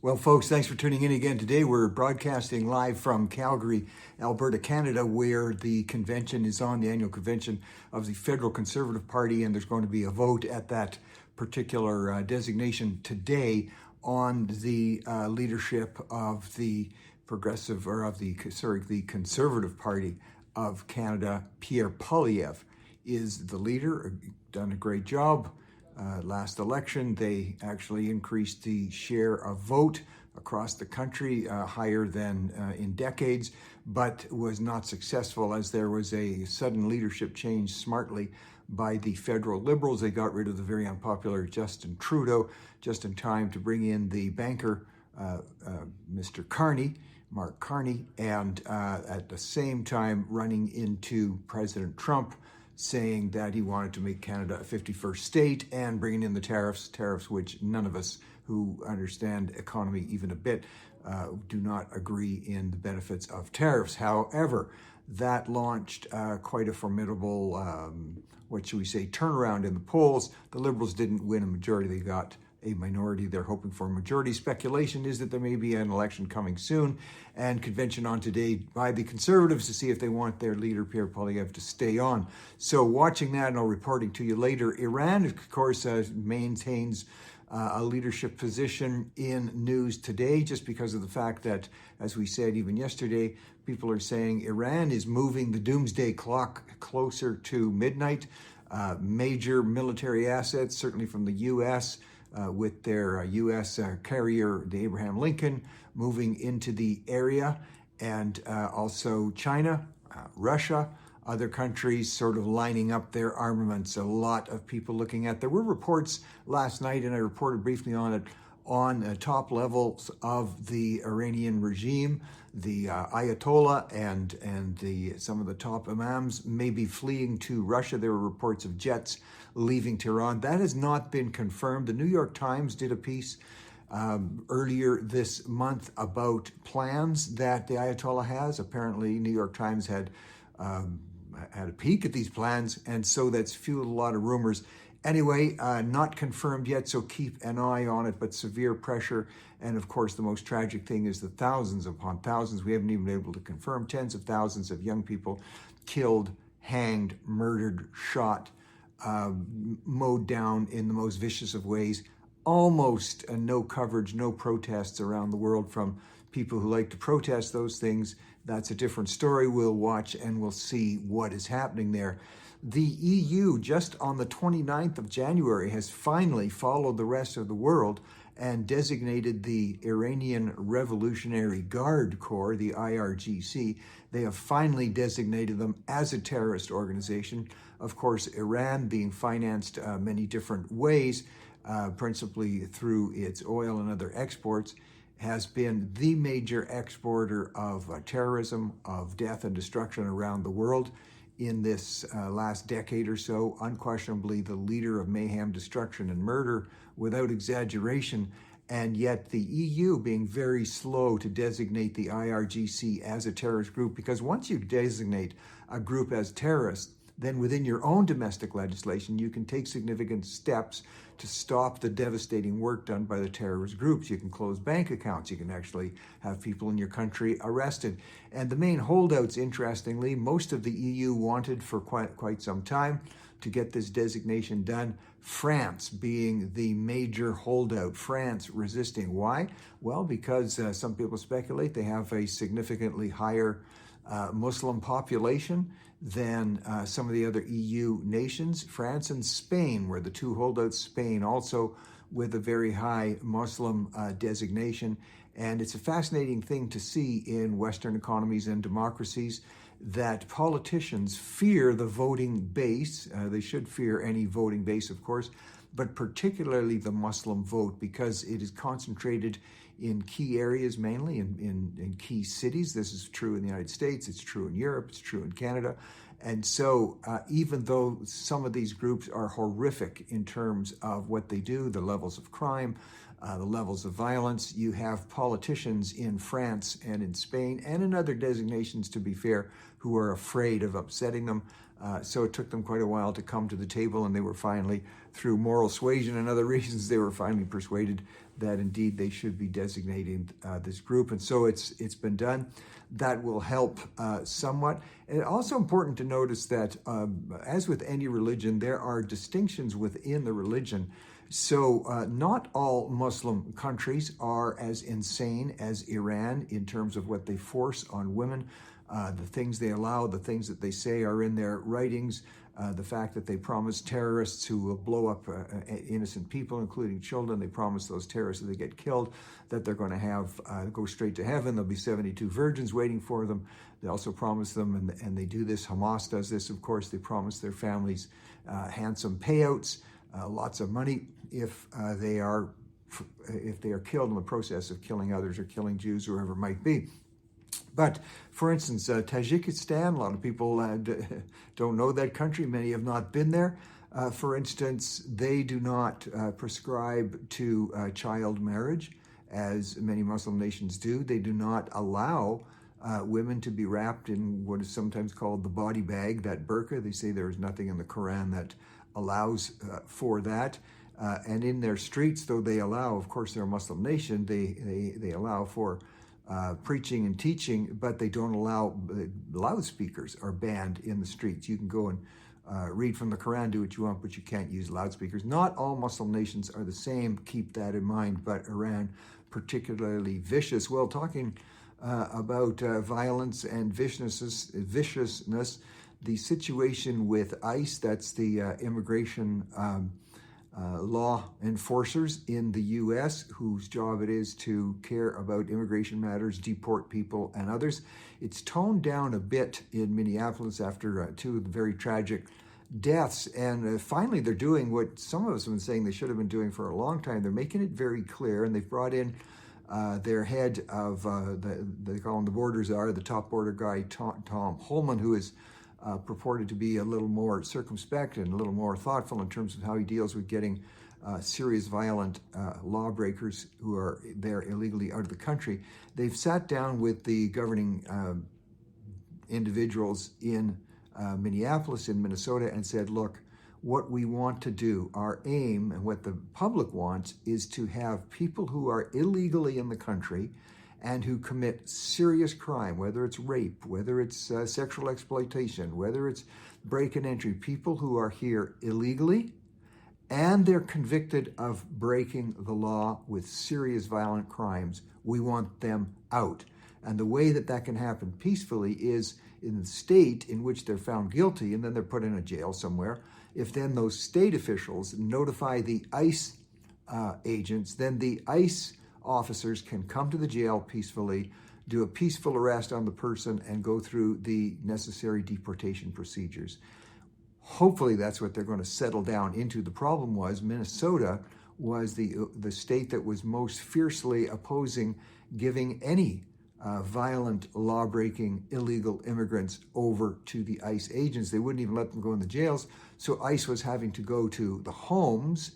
Well, folks, thanks for tuning in again today. We're broadcasting live from Calgary, Alberta, Canada, where the convention is on, the annual convention of the Federal Conservative Party, and there's going to be a vote at that particular designation today on the leadership of the the Conservative Party of Canada. Pierre Poilievre is the leader, done a great job. Last election, they actually increased the share of vote across the country higher than in decades, but was not successful as there was a sudden leadership change smartly by the federal Liberals. They got rid of the very unpopular Justin Trudeau just in time to bring in the banker, Mr. Carney, Mark Carney, and at the same time running into President Trump, saying that he wanted to make Canada a 51st state and bringing in the tariffs which none of us who understand economy even a bit do not agree in the benefits of tariffs. However, that launched quite a formidable, turnaround in the polls. The Liberals didn't win a majority. They got a minority. They're hoping for a majority. Speculation is that there may be an election coming soon, and convention on today by the Conservatives to see if they want their leader, Pierre Poilievre, to stay on. So watching that, and I'll reporting to you later. Iran, of course, maintains a leadership position in news today just because of the fact that, as we said even yesterday, people are saying Iran is moving the doomsday clock closer to midnight. Major military assets, certainly from the U.S., with their U.S. Carrier, the Abraham Lincoln, moving into the area, and also China, Russia, other countries sort of lining up their armaments. A lot of people looking at. There were reports last night, and I reported briefly on it, on top levels of the Iranian regime, the Ayatollah and some of the top imams may be fleeing to Russia. There were reports of jets leaving Tehran. That has not been confirmed. The New York Times did a piece earlier this month about plans that the Ayatollah has. Apparently, New York Times had a peek at these plans, and so that's fueled a lot of rumors. Anyway, not confirmed yet, so keep an eye on it, but severe pressure. And of course, the most tragic thing is the thousands upon thousands, we haven't even been able to confirm, tens of thousands of young people killed, hanged, murdered, shot, mowed down in the most vicious of ways. Almost no coverage, no protests around the world from people who like to protest those things. That's a different story. We'll watch and we'll see what is happening there. The EU, just on the 29th of January, has finally followed the rest of the world and designated the Iranian Revolutionary Guard Corps, the IRGC. They have finally designated them as a terrorist organization. Of course, Iran being financed many different ways, principally through its oil and other exports, has been the major exporter of terrorism, of death and destruction around the world. In this last decade or so, unquestionably the leader of mayhem, destruction, and murder without exaggeration, and yet the EU being very slow to designate the IRGC as a terrorist group, because once you designate a group as terrorist, then within your own domestic legislation, you can take significant steps to stop the devastating work done by the terrorist groups. You can close bank accounts. You can actually have people in your country arrested. And the main holdouts, interestingly, most of the EU wanted for quite some time to get this designation done. France being the major holdout. France resisting. Why? Well, because some people speculate they have a significantly higher Muslim population than some of the other EU nations. France and Spain were the two holdouts. Spain also with a very high Muslim designation. And it's a fascinating thing to see in Western economies and democracies that politicians fear the voting base. They should fear any voting base, of course, but particularly the Muslim vote, because it is concentrated in key areas, mainly in key cities. This is true in the United States, it's true in Europe, it's true in Canada. And so even though some of these groups are horrific in terms of what they do, the levels of crime, the levels of violence. You have politicians in France and in Spain and in other designations, to be fair, who are afraid of upsetting them. So it took them quite a while to come to the table, and they were finally, through moral suasion and other reasons, they were finally persuaded that indeed they should be designating this group. And so it's been done. That will help somewhat. And also important to notice that, as with any religion, there are distinctions within the religion. So not all Muslim countries are as insane as Iran in terms of what they force on women. The things they allow, the things that they say are in their writings. The fact that they promise terrorists who will blow up innocent people, including children, they promise those terrorists if they get killed that they're going to have go straight to heaven. There'll be 72 virgins waiting for them. They also promise them, and they do this. Hamas does this, of course. They promise their families handsome payouts, lots of money if they are killed in the process of killing others or killing Jews, or whoever it might be. But, for instance, Tajikistan, a lot of people don't know that country. Many have not been there. For instance, they do not prescribe to child marriage, as many Muslim nations do. They do not allow women to be wrapped in what is sometimes called the body bag, that burqa. They say there is nothing in the Quran that allows for that. And in their streets, though they allow, of course, they're a Muslim nation, they allow for preaching and teaching, but they don't allow, loudspeakers are banned in the streets. You can go and read from the Quran, do what you want, but you can't use loudspeakers. Not all Muslim nations are the same, keep that in mind, but Iran particularly vicious. Well, talking about violence and viciousness, the situation with ICE, that's the immigration law enforcers in the U.S., whose job it is to care about immigration matters, deport people and others. It's toned down a bit in Minneapolis after two very tragic deaths. And finally, they're doing what some of us have been saying they should have been doing for a long time. They're making it very clear, and they've brought in their head of, they call him the border czar, the top border guy, Tom Holman, who is purported to be a little more circumspect and a little more thoughtful in terms of how he deals with getting serious violent lawbreakers who are there illegally out of the country. They've sat down with the governing individuals in Minneapolis, in Minnesota, and said, look, what we want to do, our aim, and what the public wants, is to have people who are illegally in the country and who commit serious crime, whether it's rape, whether it's sexual exploitation, whether it's break and entry, people who are here illegally and they're convicted of breaking the law with serious violent crimes. We want them out. And the way that can happen peacefully is in the state in which they're found guilty, and then they're put in a jail somewhere. If then those state officials notify the ICE agents, then the ICE officers can come to the jail peacefully, do a peaceful arrest on the person, and go through the necessary deportation procedures. Hopefully that's what they're going to settle down into. The problem was Minnesota was the state that was most fiercely opposing giving any violent, law-breaking, illegal immigrants over to the ICE agents. They wouldn't even let them go in the jails. So ICE was having to go to the homes,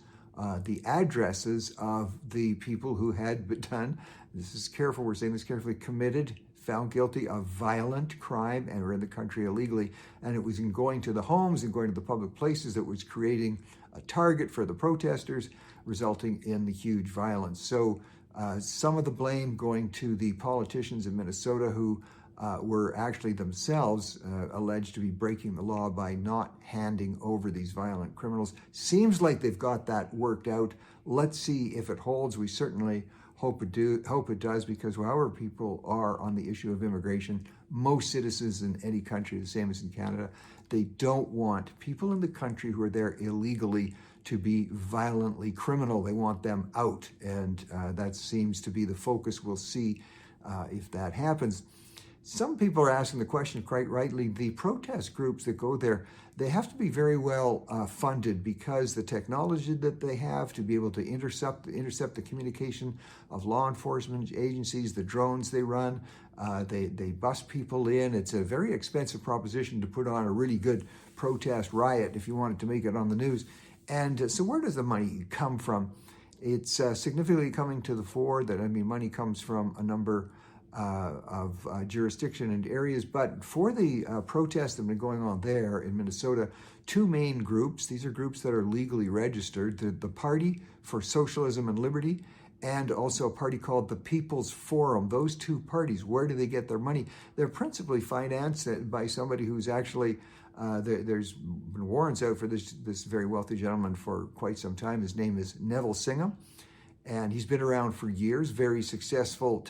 the addresses of the people who had been done, this is careful, we're saying this carefully, committed, found guilty of violent crime and were in the country illegally. And it was in going to the homes and going to the public places that was creating a target for the protesters, resulting in the huge violence. So some of the blame going to the politicians in Minnesota who were actually themselves alleged to be breaking the law by not handing over these violent criminals. Seems like they've got that worked out. Let's see if it holds. We certainly hope it does, because however people are on the issue of immigration, most citizens in any country, the same as in Canada, they don't want people in the country who are there illegally to be violently criminal. They want them out, and that seems to be the focus. We'll see if that happens. Some people are asking the question, quite rightly, the protest groups that go there, they have to be very well funded, because the technology that they have to be able to intercept the communication of law enforcement agencies, the drones they run, they bus people in. It's a very expensive proposition to put on a really good protest riot if you wanted to make it on the news. And so where does the money come from? It's significantly coming to the fore that, money comes from a number of jurisdiction and areas, but for the protests that have been going on there in Minnesota, two main groups, these are groups that are legally registered, the Party for Socialism and Liberty, and also a party called the People's Forum. Those two parties, where do they get their money? They're principally financed by somebody who's actually, there's been warrants out for this very wealthy gentleman for quite some time. His name is Neville Singham, and he's been around for years, very successful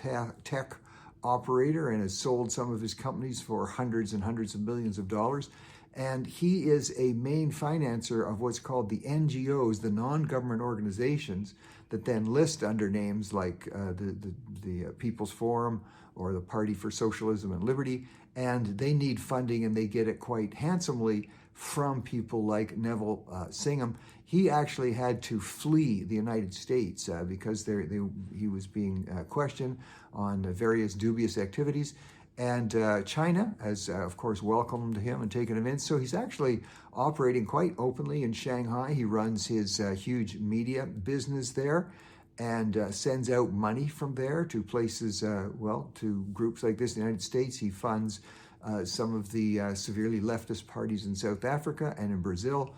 tech operator, and has sold some of his companies for hundreds and hundreds of millions of dollars. And he is a main financer of what's called the NGOs, the non-government organizations that then list under names like the People's Forum or the Party for Socialism and Liberty. And they need funding, and they get it quite handsomely from people like Neville Singham. He actually had to flee the United States because he was being questioned on various dubious activities. And China has, of course, welcomed him and taken him in. So he's actually operating quite openly in Shanghai. He runs his huge media business there and sends out money from there to places, to groups like this in the United States. He funds some of the severely leftist parties in South Africa and in Brazil.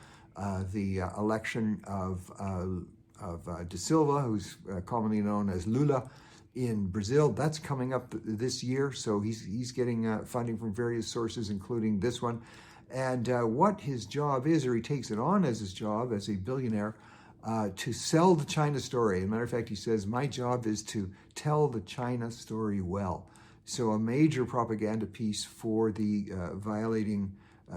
The election of De Silva, who's commonly known as Lula, in Brazil, that's coming up this year, so he's getting funding from various sources, including this one. And what his job is, or he takes it on as his job as a billionaire, to sell the China story. As a matter of fact, he says, my job is to tell the China story well. So a major propaganda piece for the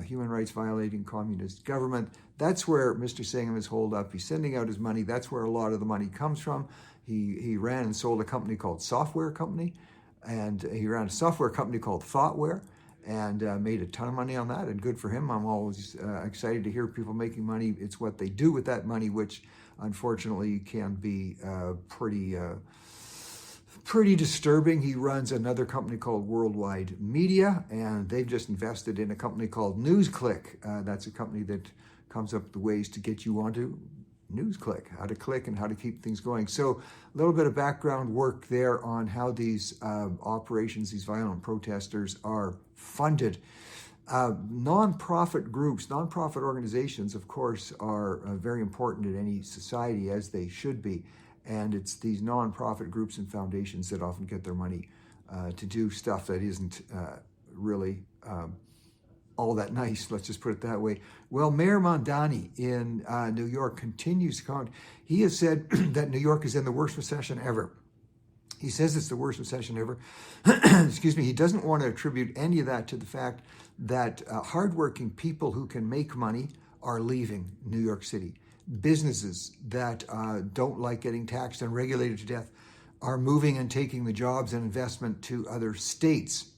human rights violating communist government. That's where Mr. Singham is holed up. He's sending out his money. That's where a lot of the money comes from. He ran and sold a company called Software Company, and he ran a software company called Thoughtware, and made a ton of money on that, and good for him. I'm always excited to hear people making money. It's what they do with that money, which unfortunately can be pretty disturbing. He runs another company called Worldwide Media, and they've just invested in a company called NewsClick. That's a company that comes up with the ways to get you onto NewsClick, how to click and how to keep things going. So a little bit of background work there on how these operations, these violent protesters, are funded. Nonprofit groups, nonprofit organizations, of course, are very important in any society, as they should be. And it's these nonprofit groups and foundations that often get their money to do stuff that isn't really all that nice, let's just put it that way. Well, Mayor Mamdani in New York continues to comment. He has said that New York is in the worst recession ever. He says it's the worst recession ever. Excuse me. He doesn't want to attribute any of that to the fact that hardworking people who can make money are leaving New York City. Businesses that don't like getting taxed and regulated to death are moving and taking the jobs and investment to other states.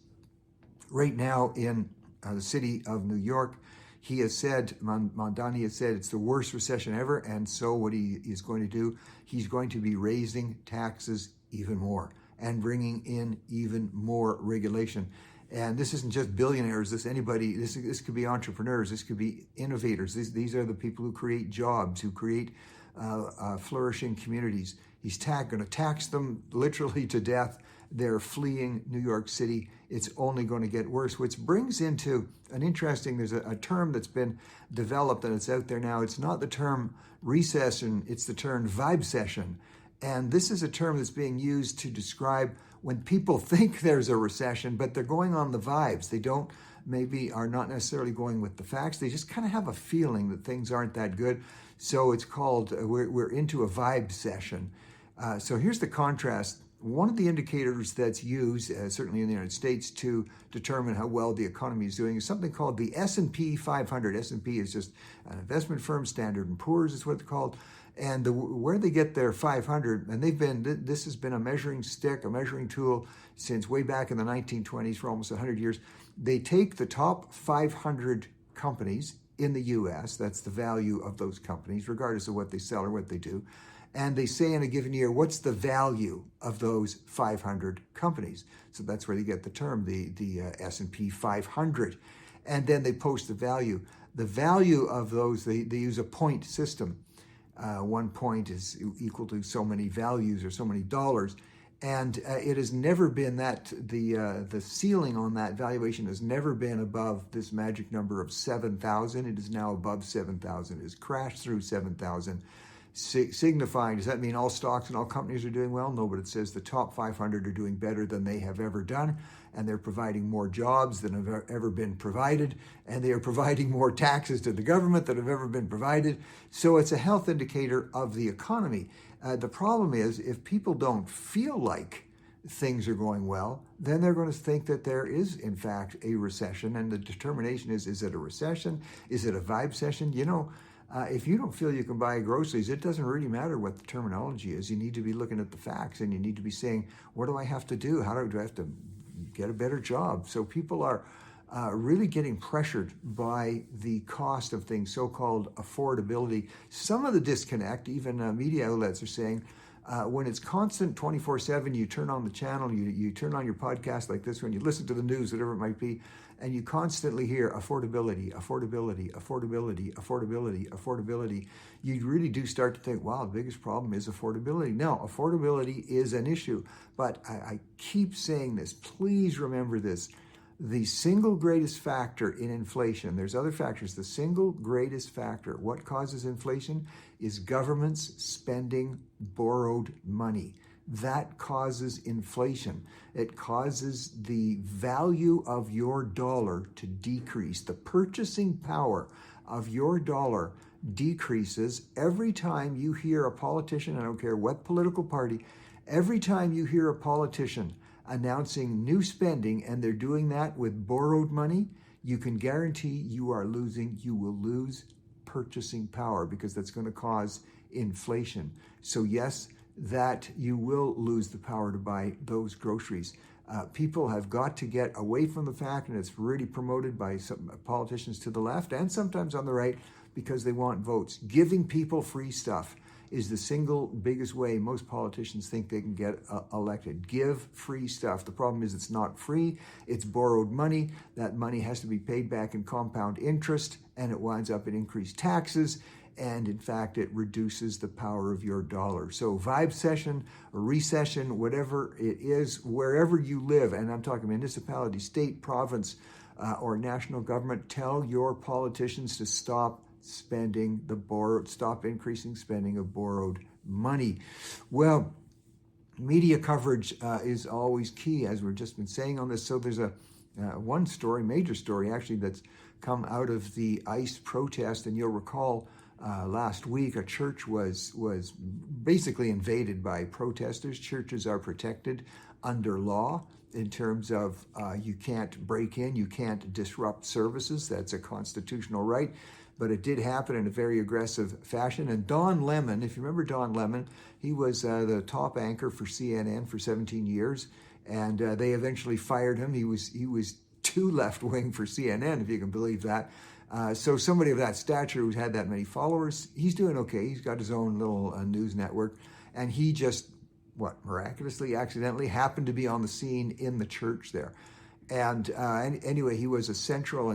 Right now in the city of New York, he has said, Mamdani has said, it's the worst recession ever. And so what he is going to do, he's going to be raising taxes even more and bringing in even more regulation. And this isn't just billionaires, this could be entrepreneurs, this could be innovators. These are the people who create jobs, who create flourishing communities. He's going to tax them literally to death. They're fleeing New York City. It's only going to get worse, which brings into an interesting, there's a term that's been developed and it's out there now. It's not the term recession, it's the term vibesession. And this is a term that's being used to describe when people think there's a recession, but they're going on the vibes. They are not necessarily going with the facts. They just kind of have a feeling that things aren't that good. So it's called, we're into a vibe session. So here's the contrast. One of the indicators that's used, certainly in the United States, to determine how well the economy is doing is something called the S&P 500. S&P is just an investment firm, Standard & Poor's is what they're called. And where they get their 500, and this has been a measuring stick, a measuring tool since way back in the 1920s for almost 100 years. They take the top 500 companies in the US, that's the value of those companies, regardless of what they sell or what they do, and they say in a given year, what's the value of those 500 companies? So that's where they get the term, the S&P 500. And then they post the value. The value of those, they use a point system. 1 point is equal to so many values or so many dollars. And it has never been that, the ceiling on that valuation has never been above this magic number of 7,000. It is now above 7,000. It has crashed through 7,000, signifying, does that mean all stocks and all companies are doing well? No, but it says the top 500 are doing better than they have ever done, and they're providing more jobs than have ever been provided, and they are providing more taxes to the government than have ever been provided. So it's a health indicator of the economy. The problem is, if people don't feel like things are going well, then they're going to think that there is, in fact, a recession. And the determination is it a recession? Is it a vibe session? You know, if you don't feel you can buy groceries, it doesn't really matter what the terminology is. You need to be looking at the facts, and you need to be saying, what do I have to do? How do I have to get a better job? So people are really getting pressured by the cost of things, so-called affordability. Some of the disconnect, even media outlets are saying, when it's constant 24/7, you turn on the channel, you turn on your podcast like this one, you listen to the news, whatever it might be, and you constantly hear affordability, affordability, affordability, affordability, affordability. You really do start to think, wow, the biggest problem is affordability. No, affordability is an issue, but I keep saying this, please remember this. The single greatest factor in inflation, there's other factors, the single greatest factor, what causes inflation, is governments spending borrowed money. That causes inflation. It causes the value of your dollar to decrease. The purchasing power of your dollar decreases every time you hear a politician, I don't care what political party, every time you hear a politician announcing new spending, and they're doing that with borrowed money, you can guarantee you will lose purchasing power, because that's going to cause inflation. So yes, that you will lose the power to buy those groceries. People have got to get away from the fact, and it's really promoted by some politicians to the left and sometimes on the right, because they want votes. Giving people free stuff is the single biggest way most politicians think they can get elected. Give free stuff. The problem is it's not free, it's borrowed money. That money has to be paid back in compound interest, and it winds up in increased taxes, and in fact it reduces the power of your dollar. So vibe session, a recession, whatever it is, wherever you live, and I'm talking municipality, state, province, or national government, tell your politicians to stop stop increasing spending of borrowed money. Well, media coverage is always key, as we've just been saying on this. So there's a one story, major story actually, that's come out of the ICE protest, and you'll recall last week a church was basically invaded by protesters. Churches are protected under law in terms of you can't break in, you can't disrupt services. That's a constitutional right. But it did happen in a very aggressive fashion. And Don Lemon, if you remember Don Lemon, he was the top anchor for CNN for 17 years, and they eventually fired him. He was too left-wing for CNN, if you can believe that. So somebody of that stature who's had that many followers, he's doing okay. He's got his own little news network, and he just, miraculously, accidentally happened to be on the scene in the church there. And anyway, he was a central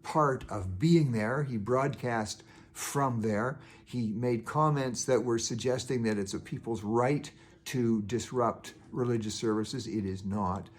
part of being there. He broadcast from there. He made comments that were suggesting that it's a people's right to disrupt religious services. It is not.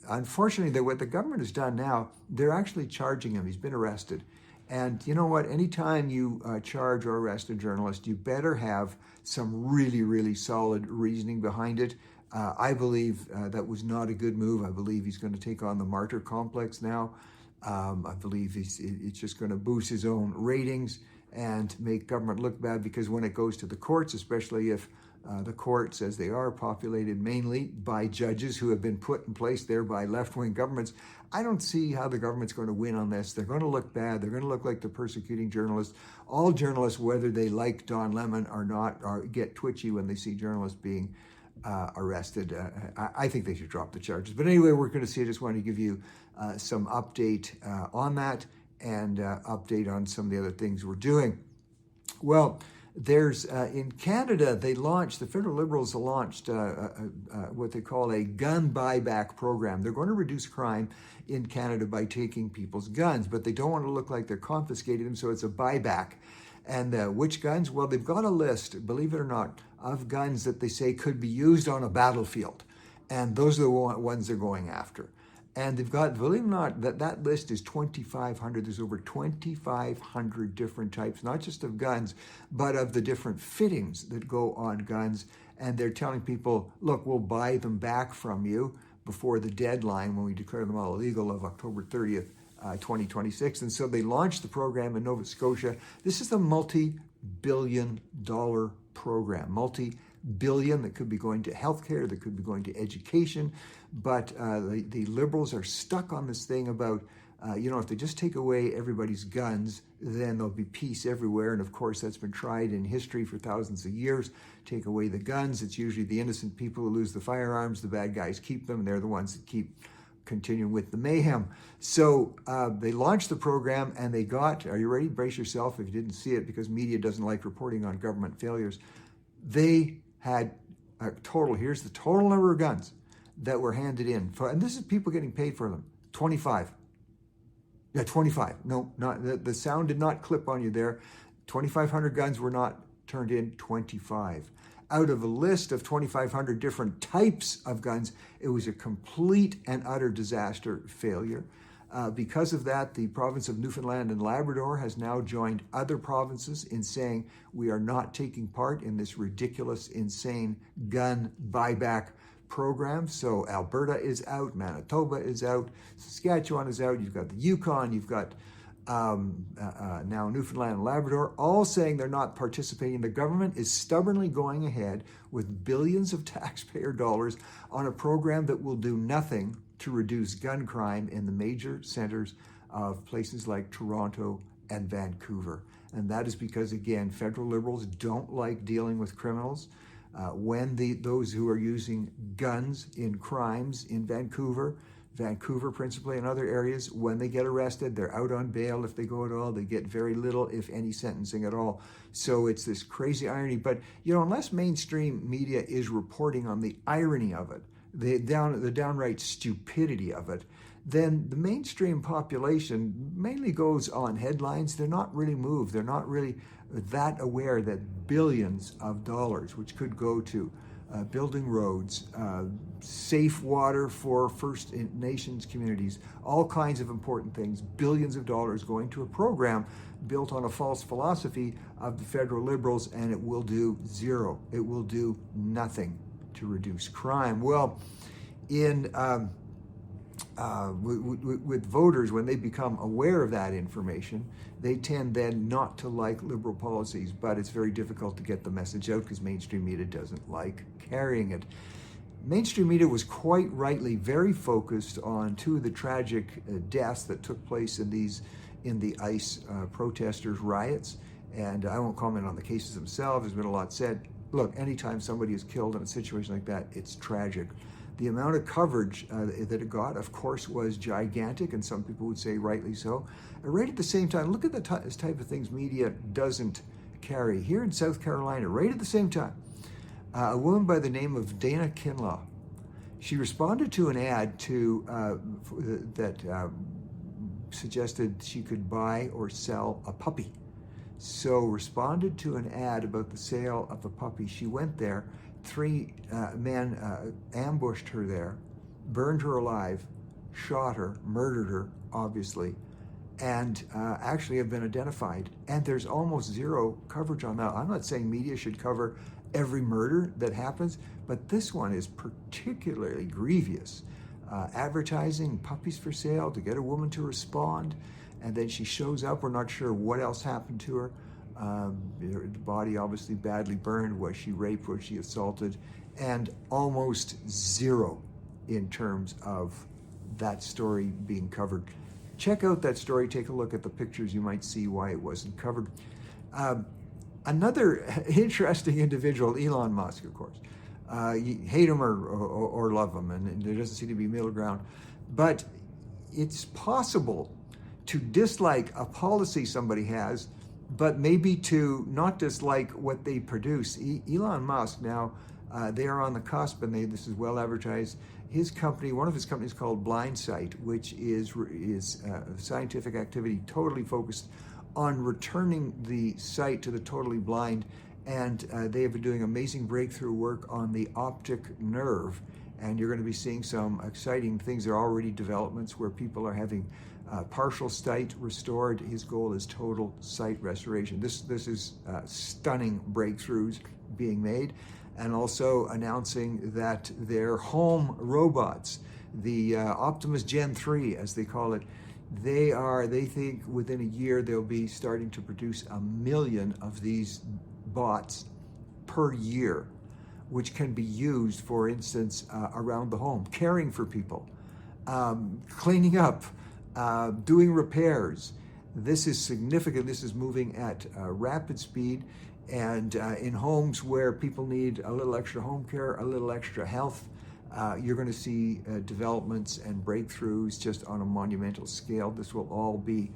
Unfortunately, what the government has done now, they're actually charging him. He's been arrested. And you know what? Anytime you charge or arrest a journalist, you better have some really, really solid reasoning behind it. I believe that was not a good move. I believe he's going to take on the martyr complex now. I believe it's just going to boost his own ratings and make government look bad, because when it goes to the courts, especially if the courts, as they are, populated mainly by judges who have been put in place there by left-wing governments, I don't see how the government's going to win on this. They're going to look bad. They're going to look like they're persecuting journalists. All journalists, whether they like Don Lemon or not, get twitchy when they see journalists being arrested. I think they should drop the charges. But anyway, we're going to see. I just wanted to give you some update on that, and update on some of the other things we're doing. Well, there's in Canada, the federal Liberals launched what they call a gun buyback program. They're going to reduce crime in Canada by taking people's guns, but they don't want to look like they're confiscating them, so it's a buyback. And which guns? Well, they've got a list, believe it or not, of guns that they say could be used on a battlefield. And those are the ones they're going after. And they've got, believe it or not, that list is 2,500. There's over 2,500 different types, not just of guns, but of the different fittings that go on guns. And they're telling people, look, we'll buy them back from you before the deadline when we declare them all illegal of October 30th, 2026. And so they launched the program in Nova Scotia. This is a multi-billion-dollar program, multi-billion that could be going to healthcare, that could be going to education. But the Liberals are stuck on this thing about, if they just take away everybody's guns, then there'll be peace everywhere. And of course, that's been tried in history for thousands of years. Take away the guns, it's usually the innocent people who lose the firearms. The bad guys keep them. They're the ones that keep continuing with the mayhem. So they launched the program and they got, are you ready? Brace yourself if you didn't see it, because media doesn't like reporting on government failures. They had a total, here's the total number of guns that were handed in. And this is people getting paid for them. 25. Yeah, 25. No, not the sound did not clip on you there. 2,500 guns were not turned in. 25. Out of a list of 2,500 different types of guns, it was a complete and utter disaster failure. Because of that, the province of Newfoundland and Labrador has now joined other provinces in saying we are not taking part in this ridiculous, insane gun buyback program. So Alberta is out, Manitoba is out, Saskatchewan is out, you've got the Yukon, you've got now Newfoundland and Labrador, all saying they're not participating. The government is stubbornly going ahead with billions of taxpayer dollars on a program that will do nothing to reduce gun crime in the major centers of places like Toronto and Vancouver. And that is because, again, federal Liberals don't like dealing with criminals. When those who are using guns in crimes in Vancouver principally, and other areas, when they get arrested, they're out on bail if they go at all. They get very little, if any, sentencing at all. So it's this crazy irony. But, unless mainstream media is reporting on the irony of it, the downright stupidity of it, then the mainstream population mainly goes on headlines. They're not really moved. They're not really that aware that billions of dollars, which could go to building roads, safe water for First Nations communities, all kinds of important things, billions of dollars going to a program built on a false philosophy of the federal Liberals, and it will do zero. It will do nothing to reduce crime. Well, with voters, when they become aware of that information, they tend then not to like Liberal policies, but it's very difficult to get the message out because mainstream media doesn't like carrying it. Mainstream media was quite rightly very focused on two of the tragic deaths that took place in the ICE protesters' riots, and I won't comment on the cases themselves. There's been a lot said. Look, anytime somebody is killed in a situation like that, it's tragic. The amount of coverage that it got, of course, was gigantic, and some people would say rightly so. Right at the same time, look at the type of things media doesn't carry. Here in South Carolina, right at the same time, a woman by the name of Dana Kinlaw, she responded to an ad that suggested she could buy or sell a puppy. So responded to an ad about the sale of a puppy. She went there. 3 men ambushed her there, burned her alive, shot her, murdered her, obviously, and actually have been identified. And there's almost zero coverage on that. I'm not saying media should cover every murder that happens, but this one is particularly grievous. Advertising puppies for sale to get a woman to respond, and then she shows up. We're not sure what else happened to her. The body obviously badly burned. Was she raped? Was she assaulted? And almost zero in terms of that story being covered. Check out that story. Take a look at the pictures. You might see why it wasn't covered. Another interesting individual, Elon Musk, of course. You hate him or love him, and there doesn't seem to be middle ground. But it's possible to dislike a policy somebody has, but maybe to not dislike what they produce. Elon Musk, now, they are on the cusp, and this is well advertised. His company, one of his companies called Blindsight, which is scientific activity totally focused on returning the sight to the totally blind, and they have been doing amazing breakthrough work on the optic nerve, and you're going to be seeing some exciting things. There are already developments where people are having partial sight restored. His goal is total sight restoration. This is stunning breakthroughs being made, and also announcing that their home robots, the Optimus Gen 3, as they call it, they think within a year they'll be starting to produce 1 million of these bots per year, which can be used, for instance, around the home, caring for people, cleaning up, doing repairs. This is significant. This is moving at rapid speed, and in homes where people need a little extra home care, a little extra health, you're going to see developments and breakthroughs just on a monumental scale. This will all be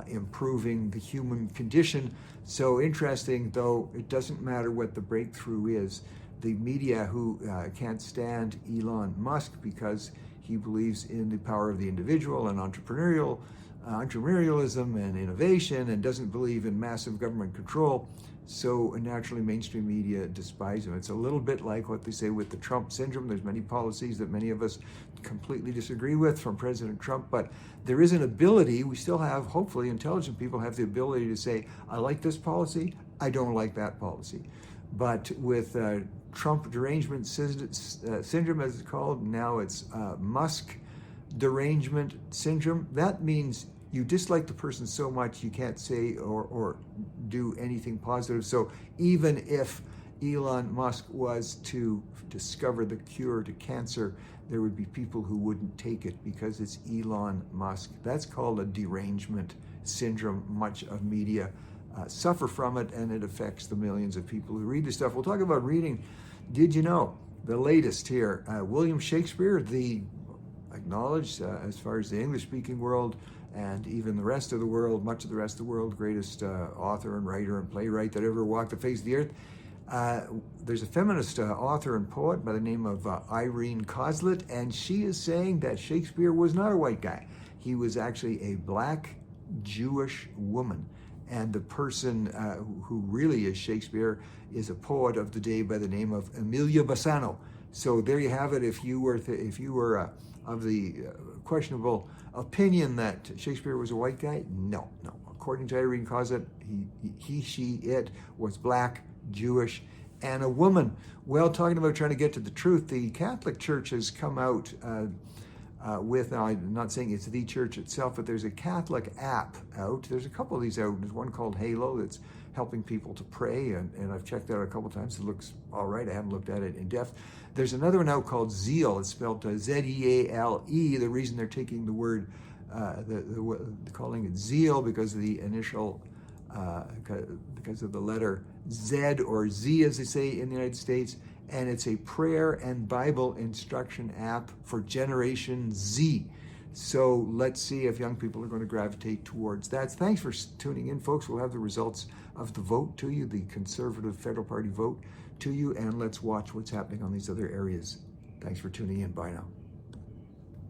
improving the human condition. So interesting, though, it doesn't matter what the breakthrough is. The media, who can't stand Elon Musk because he believes in the power of the individual and entrepreneurialism and innovation, and doesn't believe in massive government control, so naturally mainstream media despise him. It's a little bit like what they say with the Trump syndrome. There's many policies that many of us completely disagree with from President Trump, but there is an ability, we still have, hopefully intelligent people have the ability to say, I like this policy, I don't like that policy. But with Trump derangement syndrome, as it's called, now it's Musk derangement syndrome. That means you dislike the person so much you can't say or do anything positive. So even if Elon Musk was to discover the cure to cancer, there would be people who wouldn't take it because it's Elon Musk. That's called a derangement syndrome. Much of media suffer from it, and it affects the millions of people who read this stuff. We'll talk about reading. Did you know, the latest here, William Shakespeare, the acknowledged, as far as the English-speaking world and even the rest of the world, much of the rest of the world, greatest author and writer and playwright that ever walked the face of the earth. There's a feminist author and poet by the name of Irene Guard, and she is saying that Shakespeare was not a white guy. He was actually a black Jewish woman. And the person who really is Shakespeare is a poet of the day by the name of Emilia Bassano. So there you have it. If you were of the questionable opinion that Shakespeare was a white guy, no. According to Irene Guard, it was black, Jewish, and a woman. Well, talking about trying to get to the truth, the Catholic Church has come out with, now I'm not saying it's the church itself, but there's a Catholic app out. There's a couple of these out. There's one called Halo that's helping people to pray, and I've checked that out a couple of times. It looks all right. I haven't looked at it in depth. There's another one out called Zeal. It's spelled Zeale. The reason they're taking the word, calling it Zeal because of the initial, because of the letter Z or Z, as they say in the United States. And it's a prayer and Bible instruction app for Generation Z. So let's see if young people are going to gravitate towards that. Thanks for tuning in, folks. We'll have the results of the vote to you, the Conservative Federal Party vote to you, and let's watch what's happening on these other areas. Thanks for tuning in. Bye now.